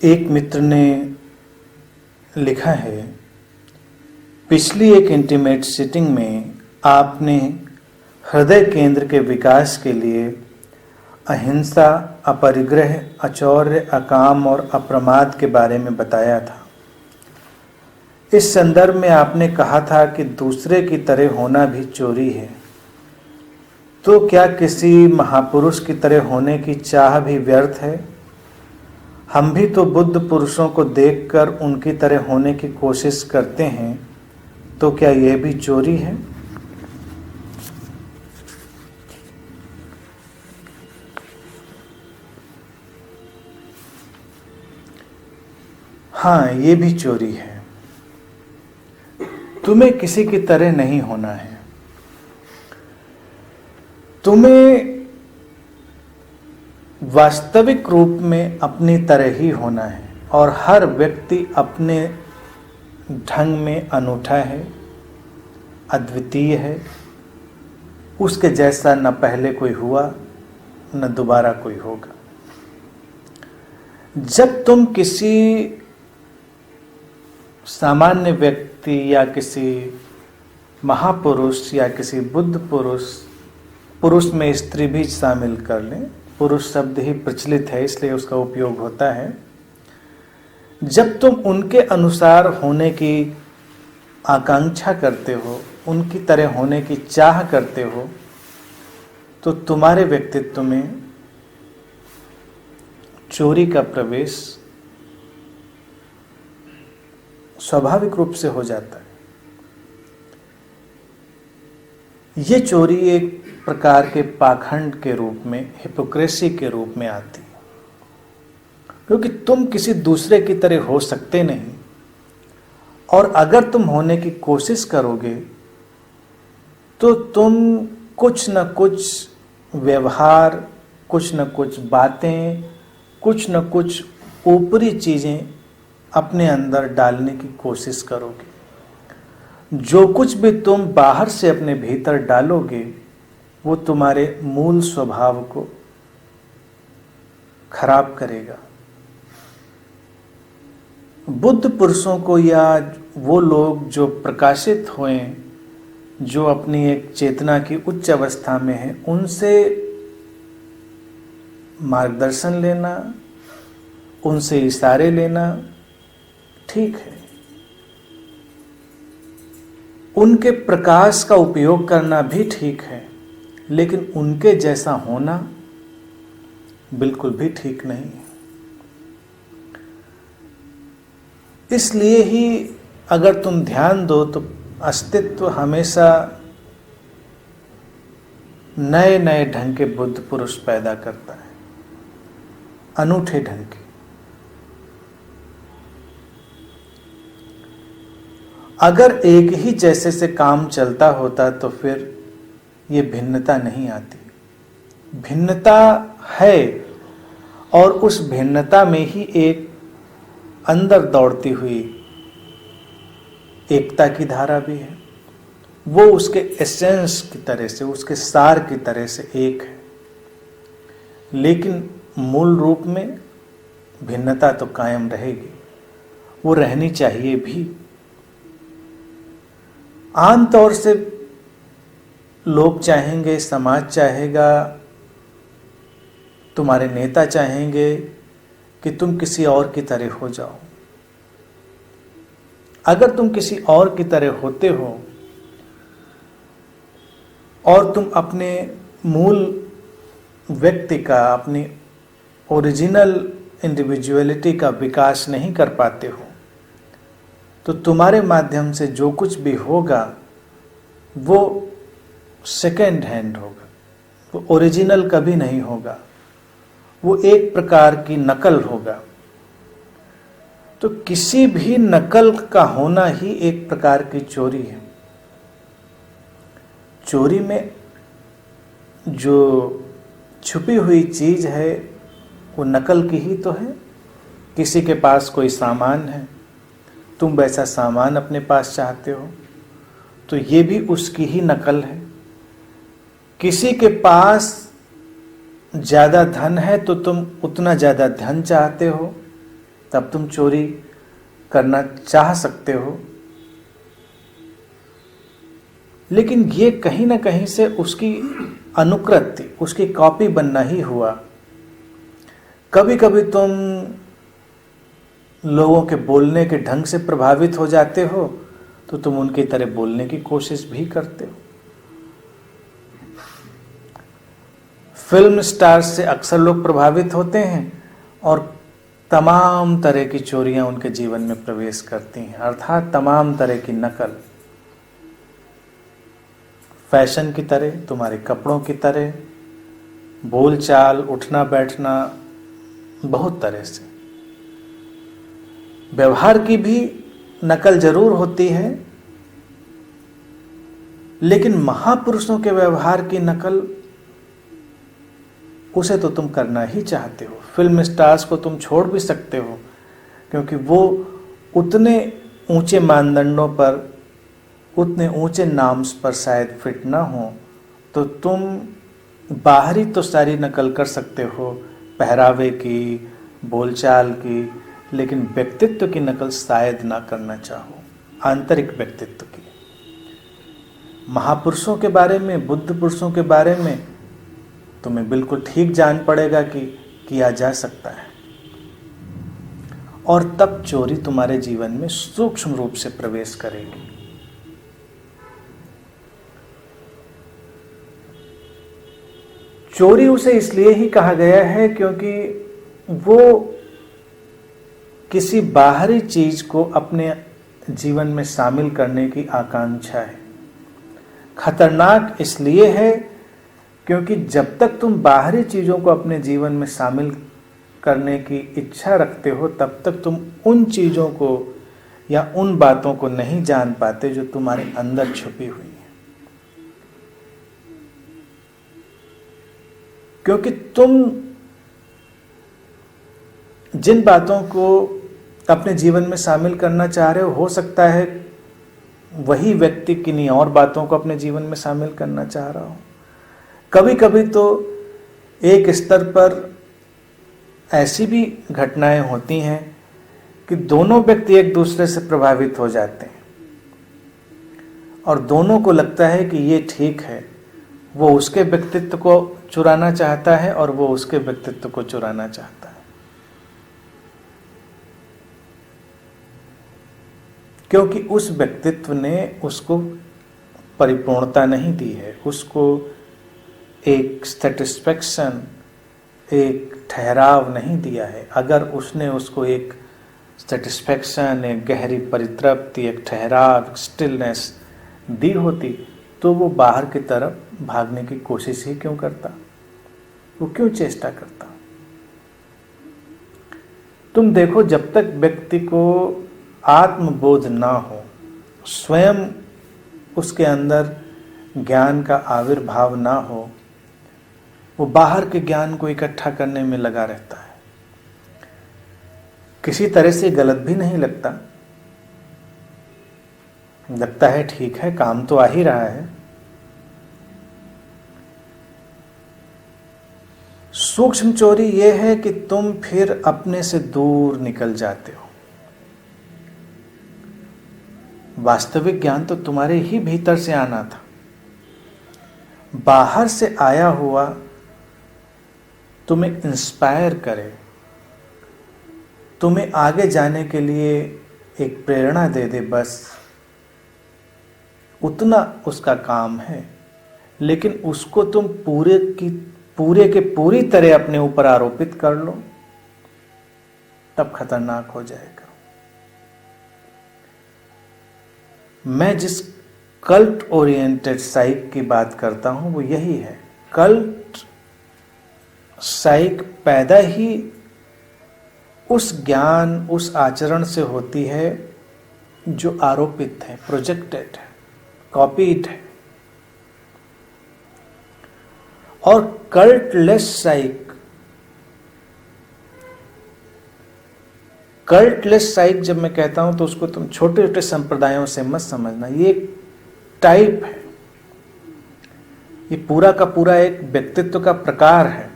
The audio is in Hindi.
एक मित्र ने लिखा है, पिछली एक इंटीमेट सीटिंग में आपने हृदय केंद्र के विकास के लिए अहिंसा, अपरिग्रह, अचौर्य, अकाम और अप्रमाद के बारे में बताया था। इस संदर्भ में आपने कहा था कि दूसरे की तरह होना भी चोरी है। तो क्या किसी महापुरुष की तरह होने की चाह भी व्यर्थ है? हम भी तो बुद्ध पुरुषों को देखकर उनकी तरह होने की कोशिश करते हैं, तो क्या यह भी चोरी है? हाँ, ये भी चोरी है। तुम्हें किसी की तरह नहीं होना है। तुम्हें वास्तविक रूप में अपनी तरह ही होना है और हर व्यक्ति अपने ढंग में अनूठा है, अद्वितीय है। उसके जैसा न पहले कोई हुआ न दोबारा कोई होगा। जब तुम किसी सामान्य व्यक्ति या किसी महापुरुष या किसी बुद्ध पुरुष में स्त्री भी शामिल कर लें, पुरुष शब्द ही प्रचलित है इसलिए उसका उपयोग होता है। जब तुम उनके अनुसार होने की आकांक्षा करते हो, उनकी तरह होने की चाह करते हो, तो तुम्हारे व्यक्तित्व में चोरी का प्रवेश स्वाभाविक रूप से हो जाता है। ये चोरी एक प्रकार के पाखंड के रूप में, हिपोक्रेसी के रूप में आती है, क्योंकि तुम किसी दूसरे की तरह हो सकते नहीं, और अगर तुम होने की कोशिश करोगे तो तुम कुछ न कुछ व्यवहार, कुछ न कुछ बातें, कुछ न कुछ ऊपरी चीजें अपने अंदर डालने की कोशिश करोगे। जो कुछ भी तुम बाहर से अपने भीतर डालोगे वो तुम्हारे मूल स्वभाव को खराब करेगा। बुद्ध पुरुषों को या वो लोग जो प्रकाशित हुए, जो अपनी एक चेतना की उच्च अवस्था में है, उनसे मार्गदर्शन लेना, उनसे इशारे लेना ठीक है। उनके प्रकाश का उपयोग करना भी ठीक है, लेकिन उनके जैसा होना बिल्कुल भी ठीक नहीं है। इसलिए ही अगर तुम ध्यान दो तो अस्तित्व हमेशा नए नए ढंग के बुद्ध पुरुष पैदा करता है, अनूठे ढंग के। अगर एक ही जैसे से काम चलता होता तो फिर ये भिन्नता नहीं आती। भिन्नता है और उस भिन्नता में ही एक अंदर दौड़ती हुई एकता की धारा भी है। वो उसके एसेंस की तरह से, उसके सार की तरह से एक है, लेकिन मूल रूप में भिन्नता तो कायम रहेगी, वो रहनी चाहिए भी। आमतौर से लोग चाहेंगे, समाज चाहेगा, तुम्हारे नेता चाहेंगे कि तुम किसी और की तरह हो जाओ। अगर तुम किसी और की तरह होते हो और तुम अपने मूल व्यक्ति का, अपनी ओरिजिनल इंडिविजुअलिटी का विकास नहीं कर पाते हो, तो तुम्हारे माध्यम से जो कुछ भी होगा वो सेकेंड हैंड होगा, वो ओरिजिनल कभी नहीं होगा, वो एक प्रकार की नकल होगा। तो किसी भी नकल का होना ही एक प्रकार की चोरी है। चोरी में जो छुपी हुई चीज है वो नकल की ही तो है। किसी के पास कोई सामान है, तुम वैसा सामान अपने पास चाहते हो, तो ये भी उसकी ही नकल है। किसी के पास ज़्यादा धन है तो तुम उतना ज़्यादा धन चाहते हो, तब तुम चोरी करना चाह सकते हो। लेकिन ये कहीं ना कहीं से उसकी अनुकृति, उसकी कॉपी बनना ही हुआ। कभी कभी तुम लोगों के बोलने के ढंग से प्रभावित हो जाते हो तो तुम उनकी तरह बोलने की कोशिश भी करते हो। फिल्म स्टार से अक्सर लोग प्रभावित होते हैं और तमाम तरह की चोरियां उनके जीवन में प्रवेश करती हैं, अर्थात तमाम तरह की नकल, फैशन की तरह, तुम्हारे कपड़ों की तरह, बोलचाल, उठना बैठना, बहुत तरह से। व्यवहार की भी नकल जरूर होती है, लेकिन महापुरुषों के व्यवहार की नकल, उसे तो तुम करना ही चाहते हो। फिल्म स्टार्स को तुम छोड़ भी सकते हो क्योंकि वो उतने ऊंचे मानदंडों पर, उतने ऊंचे नाम्स पर शायद फिट ना हो, तो तुम बाहरी तो सारी नकल कर सकते हो, पहरावे की, बोलचाल की, लेकिन व्यक्तित्व की नकल शायद ना करना चाहो, आंतरिक व्यक्तित्व की। महापुरुषों के बारे में, बुद्ध पुरुषों के बारे में तुम्हें बिल्कुल ठीक जान पड़ेगा कि किया जा सकता है, और तब चोरी तुम्हारे जीवन में सूक्ष्म रूप से प्रवेश करेगी। चोरी उसे इसलिए ही कहा गया है क्योंकि वो किसी बाहरी चीज को अपने जीवन में शामिल करने की आकांक्षा है। खतरनाक इसलिए है क्योंकि जब तक तुम बाहरी चीजों को अपने जीवन में शामिल करने की इच्छा रखते हो, तब तक तुम उन चीजों को या उन बातों को नहीं जान पाते जो तुम्हारे अंदर छुपी हुई है। क्योंकि तुम जिन बातों को अपने जीवन में शामिल करना चाह रहे हो सकता है वही व्यक्ति किन्हीं और बातों को अपने जीवन में शामिल करना चाह रहा हो। कभी कभी तो एक स्तर पर ऐसी भी घटनाएं होती हैं कि दोनों व्यक्ति एक दूसरे से प्रभावित हो जाते हैं और दोनों को लगता है कि ये ठीक है। वो उसके व्यक्तित्व को चुराना चाहता है और वो उसके व्यक्तित्व को चुराना चाहता है, क्योंकि उस व्यक्तित्व ने उसको परिपूर्णता नहीं दी है, उसको एक सेटिस्फैक्शन, एक ठहराव नहीं दिया है। अगर उसने उसको एक सेटिस्फैक्शन, एक गहरी परितृप्ति, एक ठहराव, एक स्टिलनेस दी होती तो वो बाहर की तरफ भागने की कोशिश ही क्यों करता, वो क्यों चेष्टा करता। तुम देखो, जब तक व्यक्ति को आत्मबोध ना हो, स्वयं उसके अंदर ज्ञान का आविर्भाव ना हो, वो बाहर के ज्ञान को इकट्ठा करने में लगा रहता है। किसी तरह से गलत भी नहीं लगता, लगता है ठीक है, काम तो आ ही रहा है। सूक्ष्म चोरी यह है कि तुम फिर अपने से दूर निकल जाते हो। वास्तविक ज्ञान तो तुम्हारे ही भीतर से आना था। बाहर से आया हुआ तुम्हें इंस्पायर करे, तुम्हें आगे जाने के लिए एक प्रेरणा दे दे, बस उतना उसका काम है। लेकिन उसको तुम पूरे के पूरी तरह अपने ऊपर आरोपित कर लो, तब खतरनाक हो जाएगा। मैं जिस कल्ट ओरिएंटेड साइक की बात करता हूं वो यही है। कल्ट साइक पैदा ही उस ज्ञान, उस आचरण से होती है जो आरोपित है, प्रोजेक्टेड है, कॉपीड है। और कल्टलेस साइक जब मैं कहता हूं तो उसको तुम छोटे छोटे संप्रदायों से मत समझना। ये एक टाइप है, ये पूरा का पूरा एक व्यक्तित्व का प्रकार है।